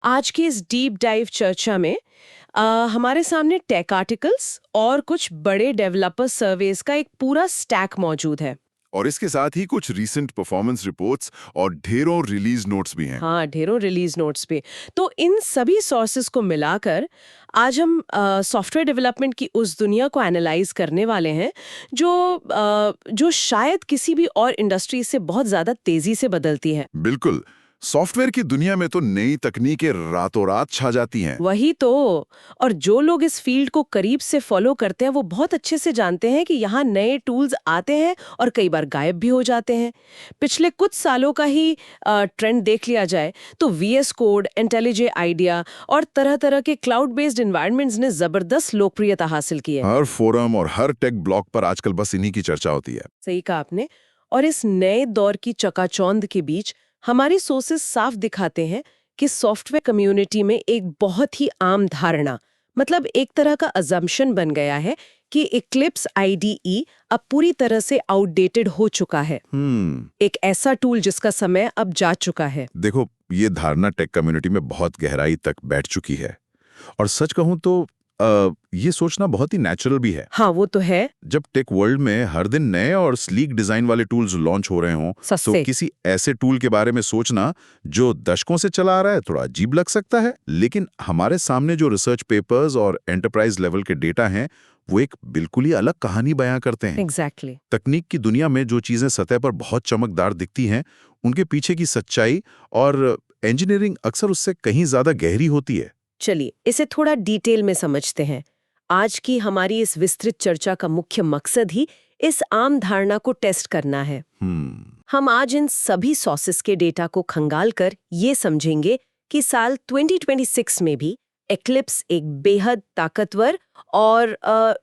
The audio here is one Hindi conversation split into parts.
आज की इस डीप डाइव चर्चा में हमारे सामने टेक आर्टिकल्स और कुछ बड़े डेवलपर सर्वेस का एक पूरा स्टैक मौजूद है। और इसके साथ ही कुछ रीसेंट परफॉर्मेंस रिपोर्ट्स और ढेरों रिलीज नोट्स भी हैं। हाँ, ढेरों रिलीज नोट्स पे। तो इन सभी सोर्सेज को मिलाकर आज हम सॉफ्टवेयर डेवलपमेंट की उस दुनिया को एनालाइज करने वाले हैं जो शायद किसी भी और इंडस्ट्री से बहुत ज्यादा तेजी से बदलती है। बिल्कुल। सॉफ्टवेयर की दुनिया में तो नई तकनीकें रातों रात छा जाती हैं। वही तो। और जो लोग इस फील्ड को करीब से फॉलो करते हैं वो बहुत अच्छे से जानते हैं कि यहाँ नए टूल्स आते हैं और कई बार गायब भी हो जाते हैं। पिछले कुछ सालों का ही ट्रेंड देख लिया जाए तो वीएस कोड, इंटेलिजे आइडिया और तरह तरह के क्लाउड बेस्ड एनवायरनमेंट्स ने जबरदस्त लोकप्रियता हासिल की है। हर फोरम और हर टेक ब्लॉग पर आजकल बस इन्हीं की चर्चा होती है। सही कहा आपने। और इस नए दौर की चकाचौंध के बीच हमारी सोर्सेस साफ दिखाते हैं कि सॉफ्टवेयर कम्युनिटी में एक बहुत ही आम धारणा, मतलब एक तरह का अजम्पशन बन गया है कि इक्लिप्स आईडीई अब पूरी तरह से आउटडेटेड हो चुका है। एक ऐसा टूल जिसका समय अब जा चुका है। देखो, ये धारणा टेक कम्युनिटी में बहुत गहराई तक बैठ चुकी है। और सच कहूं तो ये सोचना बहुत ही नेचुरल भी है। हाँ, वो तो है। जब टेक वर्ल्ड में हर दिन नए और स्लीक डिजाइन वाले टूल्स लॉन्च हो रहे हों, तो सस्ते। किसी ऐसे टूल के बारे में सोचना जो दशकों से चला आ रहा है थोड़ा अजीब लग सकता है। लेकिन हमारे सामने जो रिसर्च पेपर्स और एंटरप्राइज लेवल के डेटा हैं, वो एक बिल्कुल ही अलग कहानी बयां करते हैं। एग्जैक्टली। तकनीक की दुनिया में जो चीजें सतह पर बहुत चमकदार दिखती हैं, उनके पीछे की सच्चाई और इंजीनियरिंग अक्सर उससे कहीं ज्यादा गहरी होती है। चलिए इसे थोड़ा डिटेल में समझते हैं। आज की हमारी इस विस्तृत चर्चा का मुख्य मकसद ही इस आम धारणा को टेस्ट करना है। हम आज इन सभी सोर्सेस के डेटा को खंगाल कर ये समझेंगे कि साल 2026 में भी एक्लिप्स एक बेहद ताकतवर और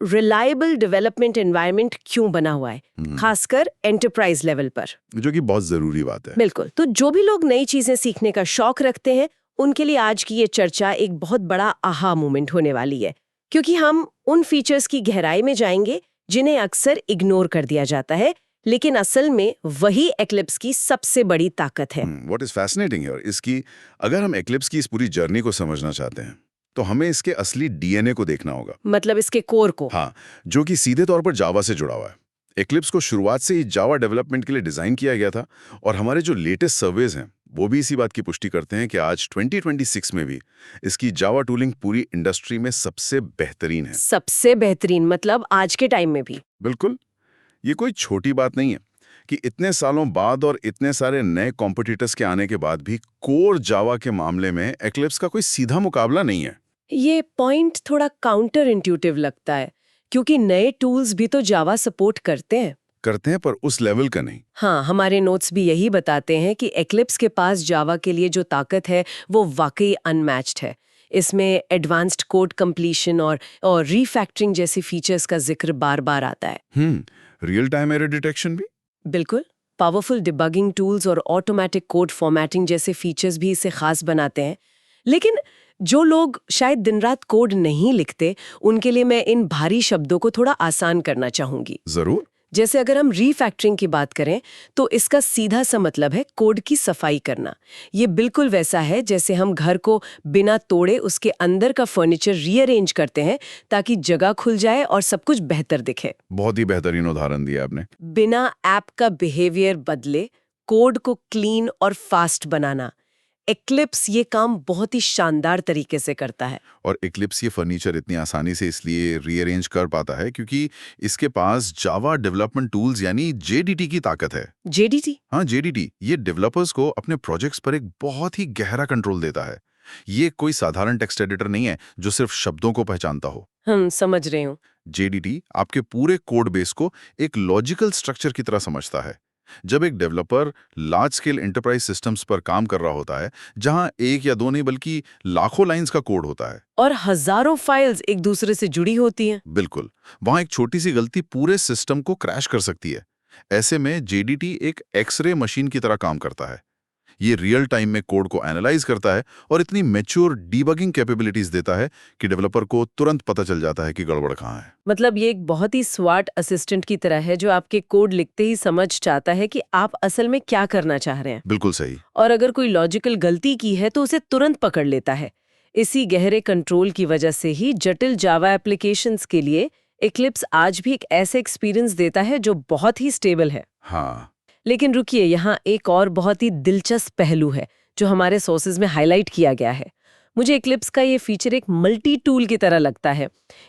रिलायबल डेवलपमेंट एनवायरनमेंट क्यों बना हुआ है, खासकर एंटरप्राइज लेवल पर। जो कि बहुत जरूरी बात है। बिल्कुल। तो जो भी लोग नई चीजें सीखने का शौक रखते हैं, उनके लिए आज की ये चर्चा एक बहुत बड़ा आहा मोमेंट होने वाली है, क्योंकि हम उन फीचर्स की गहराई में जाएंगे जिन्हें अक्सर इग्नोर कर दिया जाता है, लेकिन असल में वही एक्लिप्स की सबसे बड़ी ताकत है। व्हाट इज फैसिनेटिंग हियर इसकी अगर हम एक्लिप्स की इस पूरी जर्नी को समझना चाहते हैं, तो हमें इसके असली डीएनए को देखना होगा। मतलब इसके कोर को। हाँ, जो कि सीधे तौर पर जावा से जुड़ा हुआ है। एक्लिप्स को शुरुआत से ही जावा डेवलपमेंट के लिए डिजाइन किया गया था, और हमारे जो लेटेस्ट सर्वेज हैं वो भी इसी बात की पुष्टि करते हैं कि आज 2026 में भी इसकी जावा टूलिंग पूरी इंडस्ट्री में सबसे बेहतरीन है। सबसे बेहतरीन मतलब आज के टाइम में भी। बिल्कुल। ये कोई छोटी बात नहीं है कि इतने सालों बाद और इतने सारे नए कॉम्पिटिटर्स के आने के बाद भी कोर जावा के मामले में एक्लिप्स का कोई सीधा मुकाबला नहीं है। ये पॉइंट थोड़ा काउंटर इंट्यूटिव लगता है, क्योंकि नए टूल्स भी तो जावा सपोर्ट करते हैं। पर उस लेवल का नहीं। हाँ, हमारे नोट्स भी यही बताते हैं कि एक्लिप्स के पास जावा के लिए जो ताकत है वो वाकई अनमैच्ड है। इसमें एडवांस्ड कोड कंप्लीशन और रीफैक्टरिंग जैसी फीचर्स का जिक्र बार बार आता है। रियल टाइम एरर डिटेक्शन भी। बिल्कुल। पावरफुल डिबगिंग टूल्स और ऑटोमेटिक कोड फॉर्मेटिंग जैसे फीचर्स भी इसे खास बनाते हैं। लेकिन जो लोग शायद दिन रात कोड नहीं लिखते, उनके लिए मैं इन भारी शब्दों को थोड़ा आसान करना चाहूंगी। जरूर। जैसे अगर हम रीफैक्टरिंग की बात करें तो इसका सीधा सा मतलब है कोड की सफाई करना। ये बिल्कुल वैसा है जैसे हम घर को बिना तोड़े उसके अंदर का फर्नीचर रीअरेंज करते हैं ताकि जगह खुल जाए और सब कुछ बेहतर दिखे। बहुत ही बेहतरीन उदाहरण दिया आपने। बिना ऐप का बिहेवियर बदले कोड को क्लीन और फास्ट बनाना, एक्लिप्स ये काम बहुत ही शानदार तरीके से करता है। और एक्लिप्स ये फर्नीचर इतनी आसानी से इसलिए रीअरेंज कर पाता है क्योंकि इसके पास जावा डेवलपमेंट टूल्स यानी जेडीटी की ताकत है। जेडीटी? हाँ, जेडीटी ये डेवलपर्स को अपने प्रोजेक्ट्स पर एक बहुत ही गहरा कंट्रोल देता है। ये कोई साधारण टेक्स्ट एडिटर नहीं है जो सिर्फ शब्दों को पहचानता हो। समझ रहे हूँ। जेडीटी आपके पूरे कोड बेस को एक लॉजिकल स्ट्रक्चर की तरह समझता है। जब एक developer large scale enterprise systems पर काम कर रहा होता है, जहां एक या दो नहीं बल्कि लाखों लाइंस का कोड होता है और हजारों फाइल्स एक दूसरे से जुड़ी होती हैं। बिल्कुल, वहां एक छोटी सी गलती पूरे सिस्टम को क्रैश कर सकती है। ऐसे में जेडीटी एक एक्सरे मशीन की तरह काम करता है। ये रियल टाइम में कोड को एनालाइज करता है और इतनी मैच्योर डीबगिंग कैपेबिलिटीज देता है कि डेवलपर को तुरंत पता चल जाता है कि गड़बड़ कहाँ है। मतलब ये एक बहुत ही स्मार्ट असिस्टेंट की तरह है जो आपके कोड लिखते ही समझ जाता है कि आप असल में क्या करना चाह रहे हैं। बिल्कुल सही। और अगर कोई लॉजिकल गलती की है तो उसे तुरंत पकड़ लेता है। इसी गहरे कंट्रोल की वजह से ही जटिल जावा एप्लीकेशंस के लिए एक्लिप्स आज भी एक ऐसे एक्सपीरियंस देता है जो बहुत ही स्टेबल है। हाँ, लेकिन रुकिए, यहाँ एक और बहुत ही दिलचस्प पहलू है जो हमारे सोर्सेज में हाईलाइट किया गया है। मुझे एक्लिप्स का ये फीचर एक मल्टी टूल की तरह लगता है,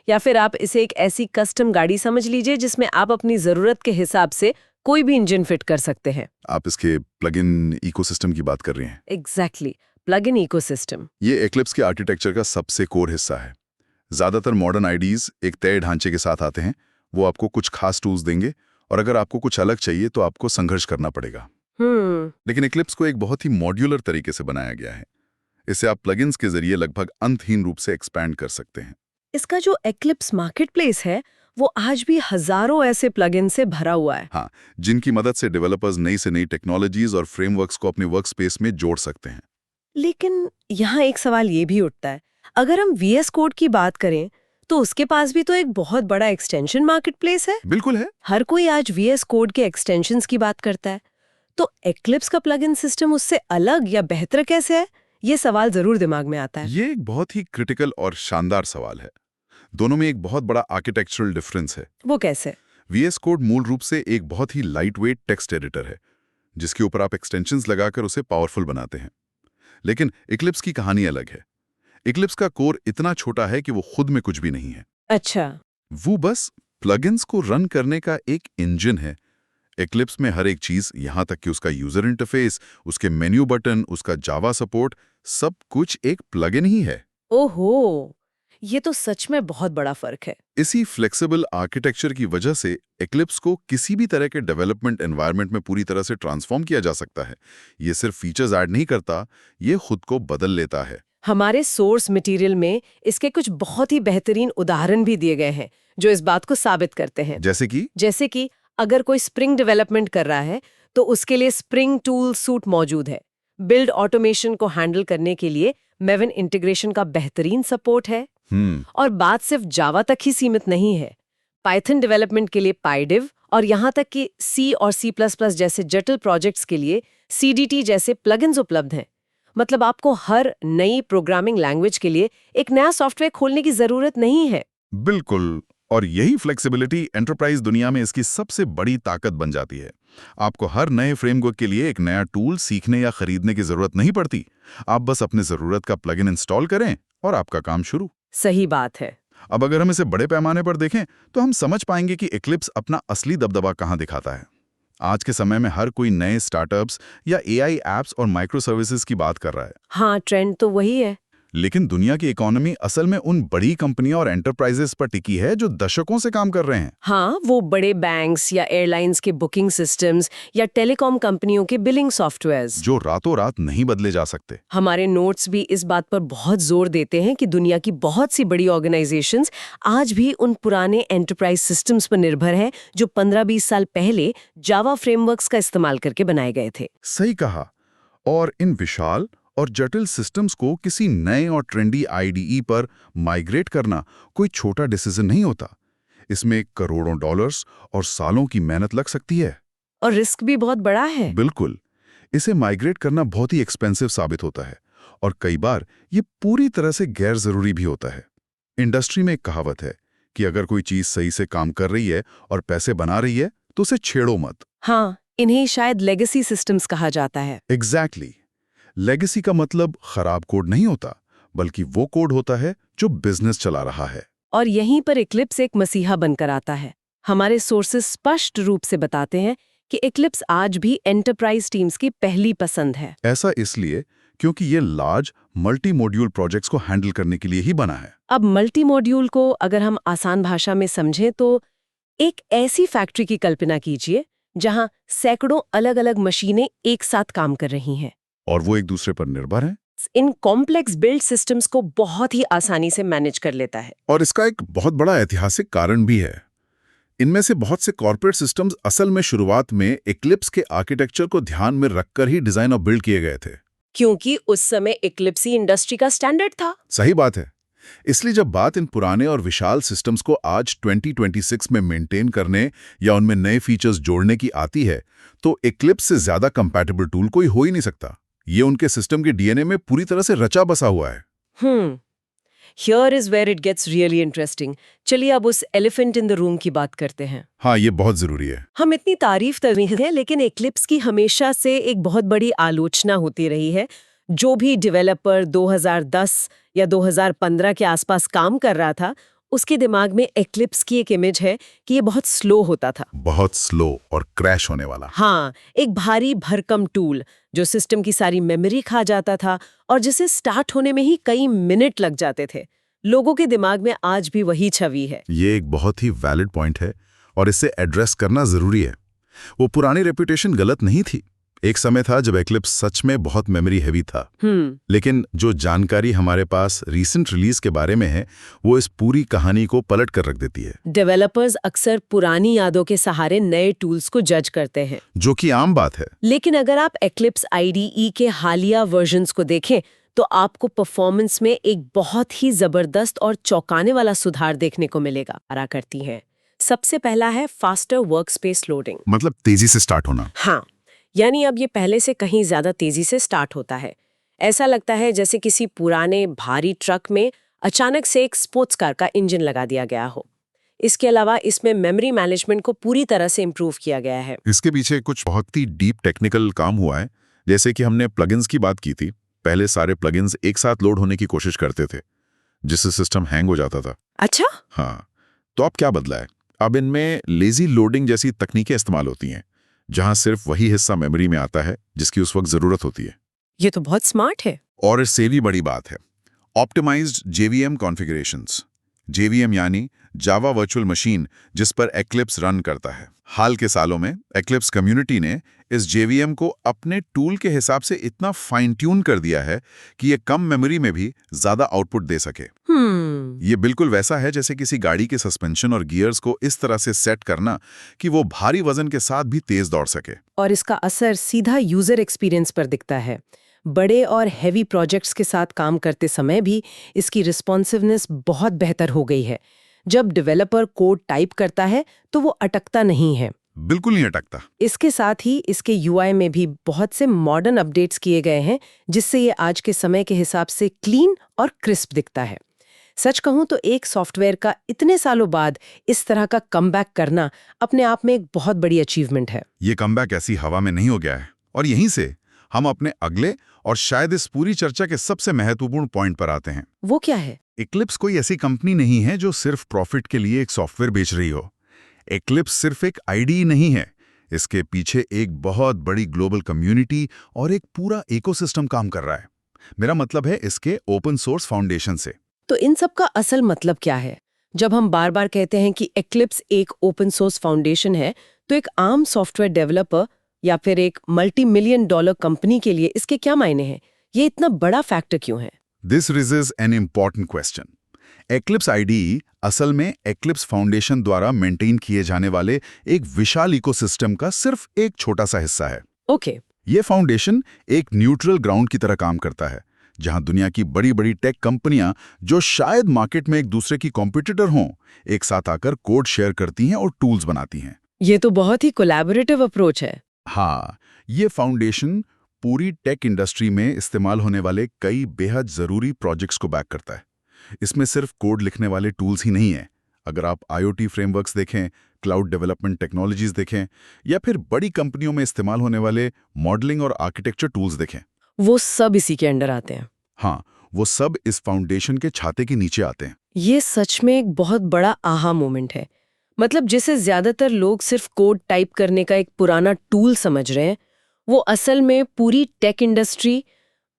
या फिर आप इसे एक ऐसी कस्टम गाड़ी समझ लीजिए जिसमें आप अपनी जरूरत के हिसाब से कोई भी इंजन फिट कर सकते हैं। आप इसके प्लग-इन इकोसिस्टम की बात कर रही हैं। Exactly, plug in ecosystem. ये एक्लिप्स के आर्किटेक्चर का सबसे कोर हिस्सा है। ज्यादातर मॉडर्न आईडीज एक तय ढांचे के साथ आते हैं। वो आपको कुछ खास टूल्स देंगे और अगर आपको कुछ अलग चाहिए तो आपको संघर्ष करना पड़ेगा। लेकिन एक्लिप्स को एक बहुत ही मॉड्यूलर तरीके से बनाया गया है। इसे आप प्लगइन्स के जरिए लगभग अंतहीन रूप से एक्सपैंड कर सकते हैं। इसका जो एक्लिप्स मार्केटप्लेस है वो आज भी हजारों ऐसे प्लगइन से भरा हुआ है। हाँ, जिनकी मदद से डेवलपर्स नई से नई टेक्नोलॉजीज और फ्रेमवर्क्स को अपने वर्कस्पेस में जोड़ सकते हैं। लेकिन यहाँ एक सवाल ये भी उठता है, अगर हम VS कोड की बात करें तो उसके पास भी तो एक बहुत बड़ा एक्सटेंशन मार्केटप्लेस है। बिल्कुल है। हर कोई आज VS कोड के एक्सटेंशंस की बात करता है, तो एक्लिप्स का प्लगइन सिस्टम उससे अलग या बेहतर कैसे है? ये सवाल जरूर दिमाग में आता है। ये एक बहुत ही क्रिटिकल और शानदार सवाल है। दोनों में एक बहुत बड़ा आर्किटेक्चरल डिफरेंस है। वो कैसे? VS कोड मूल रूप से एक बहुत ही लाइटवेट टेक्स्ट एडिटर है जिसके ऊपर आप एक्सटेंशंस लगाकर उसे पावरफुल बनाते हैं। लेकिन एक्लिप्स की कहानी अलग है। एक्लिप्स का कोर इतना छोटा है कि वो खुद में कुछ भी नहीं है। अच्छा। वो बस प्लगइन्स को रन करने का एक इंजन है। एक्लिप्स में हर एक चीज, यहां तक कि उसका यूजर इंटरफेस, उसके मेन्यू बटन, उसका जावा सपोर्ट, सब कुछ एक प्लगइन ही है। ओहो, ये तो सच में बहुत बड़ा फर्क है। इसी फ्लेक्सिबल आर्किटेक्चर की वजह से एक्लिप्स को किसी भी तरह के डेवलपमेंट एनवायरनमेंट में पूरी तरह से ट्रांसफॉर्म किया जा सकता है। ये सिर्फ फीचर्स ऐड नहीं करता, ये खुद को बदल लेता है। हमारे सोर्स मटेरियल में इसके कुछ बहुत ही बेहतरीन उदाहरण भी दिए गए हैं जो इस बात को साबित करते हैं। जैसे कि अगर कोई स्प्रिंग डेवलपमेंट कर रहा है तो उसके लिए स्प्रिंग टूल सूट मौजूद है। बिल्ड ऑटोमेशन को हैंडल करने के लिए मेवन इंटीग्रेशन का बेहतरीन सपोर्ट है। और बात सिर्फ जावा तक ही सीमित नहीं है। पाइथन डेवलपमेंट के लिए पाइडिव और यहाँ तक कि C और C++ जैसे जटिल प्रोजेक्ट्स के लिए CDT जैसे प्लगइन्स उपलब्ध हैं। मतलब आपको हर नई प्रोग्रामिंग लैंग्वेज के लिए एक नया सॉफ्टवेयर खोलने की जरूरत नहीं है। बिल्कुल, और यही फ्लेक्सिबिलिटी एंटरप्राइज दुनिया में इसकी सबसे बड़ी ताकत बन जाती है। आपको हर नए फ्रेमवर्क के लिए एक नया टूल सीखने या खरीदने की जरूरत नहीं पड़ती। आप बस अपने जरूरत का प्लगइन इंस्टॉल करें और आपका काम शुरू। सही बात है। अब अगर हम इसे बड़े पैमाने पर देखें तो हम समझ पाएंगे कि एक्लिप्स अपना असली दबदबा कहां दिखाता है। आज के समय में हर कोई नए स्टार्टअप्स या AI एप्स और माइक्रो सर्विसेज की बात कर रहा है। हाँ, ट्रेंड तो वही है। लेकिन दुनिया की इकोनॉमी असल में उन बड़ी कंपनियों और एंटरप्राइजेस पर टिकी है जो दशकों से काम कर रहे हैं। हाँ, वो बड़े बैंक्स या एयरलाइंस के बुकिंग सिस्टम्स या टेलीकॉम कंपनियों के बिलिंग सॉफ्टवेयर्स जो रातों रात नहीं बदले जा सकते। हमारे नोट्स भी इस बात पर बहुत जोर देते हैं कि दुनिया की बहुत सी बड़ी ऑर्गेनाइजेशंस आज भी उन पुराने एंटरप्राइज सिस्टम्स पर निर्भर हैं जो 15-20 साल पहले जावा फ्रेमवर्क्स का इस्तेमाल करके बनाए गए थे। सही कहा। और इन विशाल और जटिल सिस्टम्स को किसी नए और ट्रेंडी IDE पर माइग्रेट करना कोई छोटा डिसीजन नहीं होता। इसमें करोड़ों डॉलर्स और सालों की मेहनत लग सकती है। और रिस्क भी बहुत बड़ा है। बिल्कुल, इसे माइग्रेट करना बहुत ही एक्सपेंसिव साबित होता है और कई बार ये पूरी तरह से गैर जरूरी भी होता है। इंडस्ट्री में एक कहावत है कि अगर कोई चीज सही से काम कर रही है और पैसे बना रही है तो उसे छेड़ो मत। हाँ, इन्हें शायद लेगेसी सिस्टम्स कहा जाता है। एग्जैक्टली। लेगेसी का मतलब खराब कोड नहीं होता, बल्कि वो कोड होता है जो बिजनेस चला रहा है। और यहीं पर एक्लिप्स एक मसीहा बनकर आता है। हमारे सोर्सेस स्पष्ट रूप से बताते हैं कि एक्लिप्स आज भी एंटरप्राइज टीम्स की पहली पसंद है। ऐसा इसलिए क्योंकि ये लार्ज मल्टी मॉड्यूल प्रोजेक्ट्स को हैंडल करने के लिए ही बना है। अब मल्टी मॉड्यूल को अगर हम आसान भाषा में समझें तो एक ऐसी फैक्ट्री की कल्पना कीजिए जहां सैकड़ों अलग-अलग मशीनें एक साथ काम कर रही हैं और वो एक दूसरे पर निर्भर हैं। इन कॉम्प्लेक्स बिल्ड सिस्टम्स को बहुत ही आसानी से मैनेज कर लेता है। और इसका एक बहुत बड़ा ऐतिहासिक कारण भी है। इनमें से बहुत से कॉर्पोरेट सिस्टम्स असल में शुरुआत में एक्लिप्स के आर्किटेक्चर को ध्यान में रखकर ही डिजाइन और बिल्ड किए गए थे। क्योंकि उस समय एक्लिप्स ही इंडस्ट्री का स्टैंडर्ड था। सही बात है। इसलिए जब बात इन पुराने और विशाल सिस्टम्स को आज 2026 में मेंटेन करने या उनमें नए फीचर्स जोड़ने की आती है, तो एक्लिप्स से ज्यादा कंपैटिबल टूल कोई हो ही नहीं सकता। ये उनके सिस्टम के डीएनए में पूरी तरह से रचा बसा हुआ है। Here is where it gets really interesting. चलिए अब उस एलिफेंट इन द रूम की बात करते हैं। हाँ, ये बहुत जरूरी है। हम इतनी तारीफ कर रहे हैं, लेकिन एक्लिप्स की हमेशा से एक बहुत बड़ी आलोचना होती रही है। जो भी डेवलपर 2010 या 2015 के आसपास काम कर रहा था, उसके दिमाग में एक्लिप्स की एक इमेज है कि ये बहुत स्लो होता था। बहुत स्लो और क्रैश होने वाला। हाँ, एक भारी भरकम टूल जो सिस्टम की सारी मेमोरी खा जाता था और जिसे स्टार्ट होने में ही कई मिनट लग जाते थे। लोगों के दिमाग में आज भी वही छवि है। ये एक बहुत ही वैलिड पॉइंट है और इसे एड्रेस करना जरूरी है। वो पुरानी रेपुटेशन गलत नहीं थी। एक समय था जब एक्लिप्स सच में बहुत मेमोरी हेवी था। लेकिन जो जानकारी हमारे पास रीसेंट रिलीज के बारे में है, वो इस पूरी कहानी को पलट कर रख देती है। डेवलपर्स अक्सर पुरानी यादों के सहारे नए टूल्स को जज करते हैं, जो कि आम बात है। लेकिन अगर आप एक्लिप्स IDE के हालिया वर्जन्स को देखें, तो आपको परफॉर्मेंस में एक बहुत ही जबरदस्त और चौंकाने वाला सुधार देखने को मिलेगा। करती हैं। सबसे पहला है फास्टर वर्कस्पेस लोडिंग। मतलब तेजी से स्टार्ट होना। हाँ, यानी अब ये पहले से कहीं ज्यादा तेजी से स्टार्ट होता है। ऐसा लगता है जैसे किसी पुराने भारी ट्रक में अचानक से एक स्पोर्ट्स कार का इंजन लगा दिया गया हो। इसके अलावा इसमें मेमोरी मैनेजमेंट को पूरी तरह से इम्प्रूव किया गया है। इसके पीछे कुछ बहुत ही डीप टेक्निकल काम हुआ है। जैसे कि हमने प्लगइन्स की बात की थी। पहले सारे प्लगइन्स एक साथ लोड होने की कोशिश करते थे, जिससे सिस्टम हैंग हो जाता था। अच्छा? हाँ, तो अब क्या बदला है? अब इनमें लेजी लोडिंग जैसी तकनीकें इस्तेमाल होती हैं, जहां सिर्फ वही हिस्सा मेमोरी में आता है जिसकी उस वक्त जरूरत होती है। ये तो बहुत स्मार्ट है। और इससे भी बड़ी बात है ऑप्टिमाइज्ड JVM कॉन्फ़िगरेशंस। JVM यानी जावा वर्चुअल मशीन, जिस पर एक्लिप्स रन करता है। हाल के सालों में एक्लिप्स कम्युनिटी ने इस JVM को अपने टूल के हिसाब से इतना फाइन ट्यून कर दिया है कि ये कम मेमोरी में भी ज्यादा आउटपुट दे सके। ये बिल्कुल वैसा है जैसे किसी गाड़ी के सस्पेंशन और गियर्स को इस तरह से सेट करना कि वो भारी वजन के साथ भी तेज दौड़ सके। और इसका असर सीधा यूजर एक्सपीरियंस पर दिखता है। बड़े और हैवी प्रोजेक्ट्स के साथ काम करते समय भी इसकी रिस्पॉन्सिवनेस बहुत बेहतर हो गई है। जब डेवलपर कोड टाइप करता है तो वो अटकता नहीं है। बिल्कुल नहीं अटकता। इसके साथ ही इसके UI में भी बहुत से मॉडर्न अपडेट्स किए गए हैं, जिससे ये आज के समय के हिसाब से क्लीन और क्रिस्प दिखता है। सच कहूं तो एक सॉफ्टवेयर का इतने सालों बाद इस तरह का कमबैक करना अपने आप में एक बहुत बड़ी अचीवमेंट है। ये कमबैक ऐसी हवा में नहीं हो गया है। और यहीं से हम अपने अगले और शायद इस पूरी चर्चा के सबसे महत्वपूर्ण पॉइंट पर आते हैं। वो क्या है? एक्लिप्स कोई ऐसी कंपनी नहीं है जो सिर्फ प्रॉफिट के लिए एक सॉफ्टवेयर बेच रही हो। एक्लिप्स सिर्फ एक IDE नहीं है। इसके पीछे एक बहुत बड़ी ग्लोबल कम्युनिटी और एक पूरा इकोसिस्टम काम कर रहा है। मेरा मतलब है इसके ओपन सोर्स फाउंडेशन से। तो इन सब का असल मतलब क्या है? जब हम बार बार कहते हैं कि एक्लिप्स एक ओपन सोर्स फाउंडेशन है, तो एक आम सॉफ्टवेयर डेवलपर या फिर एक $multi-million कंपनी के लिए इसके क्या मायने हैं? ये इतना बड़ा फैक्टर क्यों है? This raises an important question. Eclipse IDE असल में एक्लिप्स फाउंडेशन द्वारा मेंटेन किए जाने वाले एक विशाल इकोसिस्टम का सिर्फ एक छोटा सा हिस्सा है। ओके। ये फाउंडेशन एक न्यूट्रल ग्राउंड की तरह काम करता है, जहां दुनिया की बड़ी-बड़ी टेक कंपनियां जो शायद मार्केट में एक दूसरे की कॉम्पिटिटर हों, एक साथ आकर कोड शेयर करती हैं और टूल्स बनाती हैं। ये तो बहुत ही कोलैबोरेटिव अप्रोच है। हाँ, ये फाउंडेशन पूरी टेक इंडस्ट्री में इस्तेमाल होने वाले कई बेहद जरूरी प्रोजेक्ट्स को बैक करता है। इसमें सिर्फ कोड लिखने वाले टूल्स ही नहीं हैं। अगर आप IoT फ्रेमवर्क्स देखें, क्लाउड डेवलपमेंट टेक्नोलॉजीज देखें या फिर बड़ी कंपनियों में इस्तेमाल होने वाले मॉडलिंग और आर्किटेक्चर टूल्स देखें, वो सब इसी के अंडर आते हैं। हाँ, वो सब इस फाउंडेशन के छाते के नीचे आते हैं। ये सच में एक बहुत बड़ा आहा मोमेंट है। मतलब जिसे ज्यादातर लोग सिर्फ कोड टाइप करने का एक पुराना टूल समझ रहे हैं, वो असल में पूरी टेक इंडस्ट्री,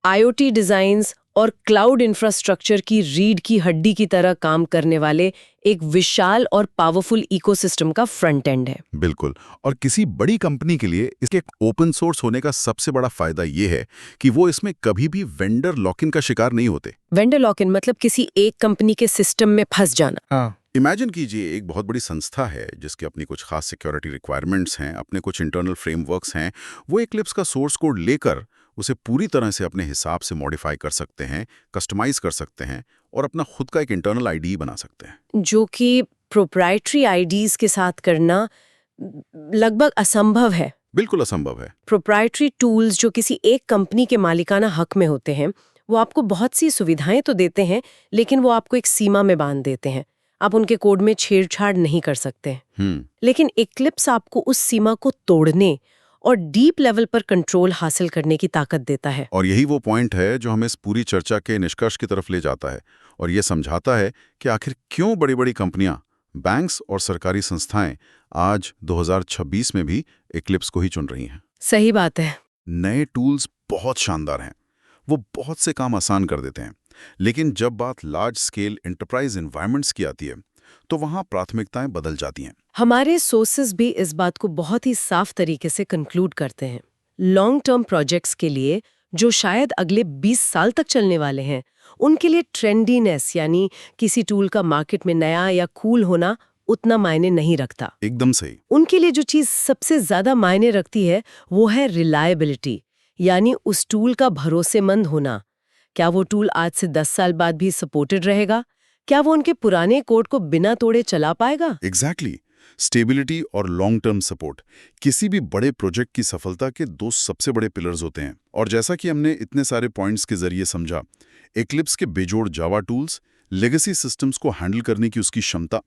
IoT डिजाइन्स और क्लाउड इंफ्रास्ट्रक्चर की रीढ़ की हड्डी की तरह काम करने वाले एक विशाल और पावरफुल इकोसिस्टम का फ्रंट एंड है। बिल्कुल। और किसी बड़ी कंपनी के लिए इसके ओपन सोर्स होने का सबसे बड़ा फायदा ये है कि वो इसमें कभी भी वेंडर लॉक इन का शिकार नहीं होते। वेंडर लॉक इन मतलब किसी एक कंपनी के सिस्टम में फंस जाना। हाँ। इमेजिन कीजिए एक बहुत बड़ी संस्था है जिसकी अपनी कुछ खास सिक्योरिटी रिक्वायरमेंट्स हैं, अपने कुछ इंटरनल फ्रेमवर्क्स हैं। वो Eclipse का सोर्स कोड लेकर उसे पूरी तरह से अपने हिसाब से मॉडिफाई कर सकते हैं, कस्टमाइज कर सकते हैं और अपना खुद का एक इंटरनल आईडी बना सकते हैं। जो कि प्रोप्राइटरी आईडीज के साथ करना लगभग असंभव है। बिल्कुल असंभव है। प्रोप्राइटरी टूल्स जो किसी एक कंपनी के मालिकाना हक में होते हैं, वो आपको बहुत सी सुविधाएं तो देते हैं, लेकिन वो आपको एक सीमा में बांध देते हैं। आप उनके कोड में छेड़छाड़ नहीं कर सकते। लेकिन Eclipse आपको उस सीमा को तोड़ने और डीप लेवल पर कंट्रोल हासिल करने की ताकत देता है। और यही वो पॉइंट है जो हमें इस पूरी चर्चा के निष्कर्ष की तरफ ले जाता है और ये समझाता है कि आखिर क्यों बड़ी-बड़ी कंपनियां, बैंक्स और सरकारी संस्थाएं आज 2026 में भी Eclipse को ही चुन रही हैं। सही बात है। नए टूल्स बहुत शानदार हैं, वो बहुत से काम आसान कर देते हैं, लेकिन जब बात लार्ज स्केल एंटरप्राइज एनवायरनमेंट्स की आती है तो वहां प्राथमिकताएं बदल जाती हैं। हमारे सोर्सेज भी इस बात को बहुत ही साफ तरीके से कंक्लूड करते हैं। लॉन्ग टर्म प्रोजेक्ट्स के लिए, जो शायद अगले 20 साल तक चलने वाले हैं, उनके लिए ट्रेंडीनेस यानी किसी टूल का मार्केट में नया या कूल होना उतना मायने नहीं रखता। एकदम सही। उनके लिए जो चीज सबसे ज्यादा मायने रखती है वो है रिलायबिलिटी, यानी उस टूल का भरोसेमंद होना। क्या वो टूल आज से 10 साल बाद भी सपोर्टेड रहेगा? क्या वो उनके पुराने कोड को बिना तोड़े चला पाएगा? एग्जैक्टली। स्टेबिलिटी और लॉन्ग टर्म सपोर्ट किसी भी बड़े प्रोजेक्ट की सफलता के दो सबसे बड़े पिलर्स होते हैं। और जैसा कि हमने इतने सारे पॉइंट्स के जरिए समझा, Eclipse के बेजोड़ जावा टूल्स, लेगेसी सिस्टम्स को हैंडल करने की उसकी क्षमता,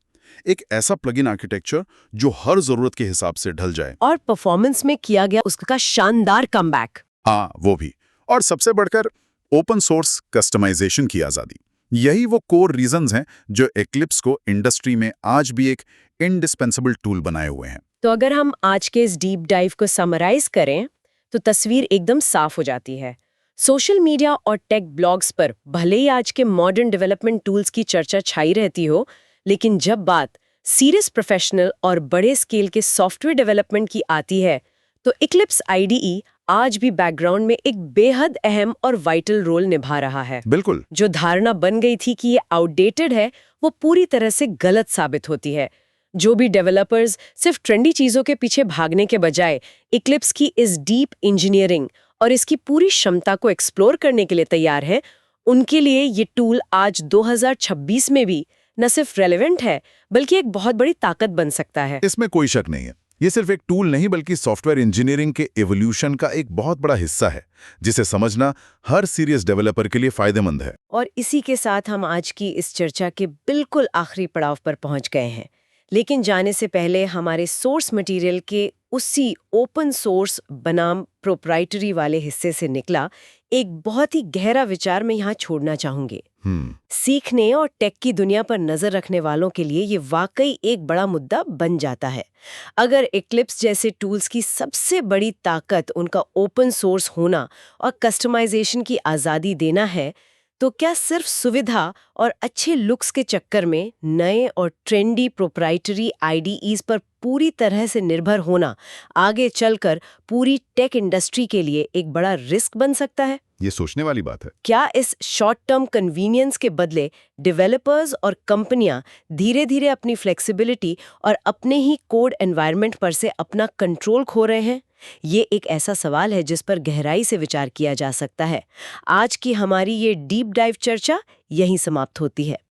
एक ऐसा प्लगइन आर्किटेक्चर जो हर जरूरत के हिसाब से ढल जाए, और परफॉर्मेंस में किया गया उसका शानदार कमबैक। हाँ वो भी, और सबसे बढ़कर ओपन सोर्स कस्टमाइजेशन की आज़ादी। यही वो कोर रीजंस हैं जो Eclipse को इंडस्ट्री में आज भी एक इंडिस्पेंसेबल टूल बनाए हुए हैं। तो अगर हम आज के इस डीप डाइव को समराइज करें तो तस्वीर एकदम साफ हो जाती है। सोशल मीडिया और टेक ब्लॉग्स पर भले ही आज के मॉडर्न डेवलपमेंट टूल्स की चर्चा छाई रहती हो, लेकिन जब बात सीरियस प्रोफेशनल और बड़े स्केल के सॉफ्टवेयर डेवलपमेंट की आती है तो Eclipse IDE आज भी बैकग्राउंड में एक बेहद अहम और वाइटल रोल निभा रहा है। बिल्कुल। जो धारणा बन गई थी कि ये आउटडेटेड है, वो पूरी तरह से गलत साबित होती है। जो भी डेवलपर्स सिर्फ ट्रेंडी चीजों के पीछे भागने के बजाय Eclipse की इस डीप इंजीनियरिंग और इसकी पूरी क्षमता को एक्सप्लोर करने के लिए तैयार हैं, उनके लिए ये टूल आज 2026 में भी न सिर्फ रेलेवेंट है, बल्कि एक बहुत बड़ी ताकत बन सकता है। इसमें कोई शक नहीं है। ये सिर्फ एक टूल नहीं बल्कि सॉफ्टवेयर इंजीनियरिंग के एवोल्यूशन का एक बहुत बड़ा हिस्सा है, जिसे समझना हर सीरियस डेवलपर के लिए फायदेमंद है। और इसी के साथ हम आज की इस चर्चा के बिल्कुल आखिरी पड़ाव पर पहुंच गए हैं। लेकिन जाने से पहले हमारे सोर्स मटेरियल के उसी ओपन सोर्स बनाम प्रोप्राइटरी वाले हिस्से से निकला एक बहुत ही गहरा विचार मैं यहाँ छोड़ना चाहूंगी। सीखने और टेक की दुनिया पर नजर रखने वालों के लिए ये वाकई एक बड़ा मुद्दा बन जाता है। अगर Eclipse जैसे टूल्स की सबसे बड़ी ताकत उनका ओपन सोर्स होना और कस्टमाइजेशन की आज़ादी देना है, तो क्या सिर्फ सुविधा और अच्छे लुक्स के चक्कर में नए और ट्रेंडी प्रोप्राइटरी IDEs पर पूरी तरह से निर्भर होना आगे चलकर पूरी टेक इंडस्ट्री के लिए एक बड़ा रिस्क बन सकता है? ये सोचने वाली बात है। क्या इस शॉर्ट टर्म कन्वीनियंस के बदले डेवलपर्स और कंपनियां धीरे धीरे अपनी फ्लेक्सिबिलिटी और अपने ही कोड एनवायरनमेंट पर से अपना कंट्रोल खो रहे हैं? ये एक ऐसा सवाल है जिस पर गहराई से विचार किया जा सकता है। आज की हमारी ये डीप डाइव चर्चा यहीं समाप्त होती है।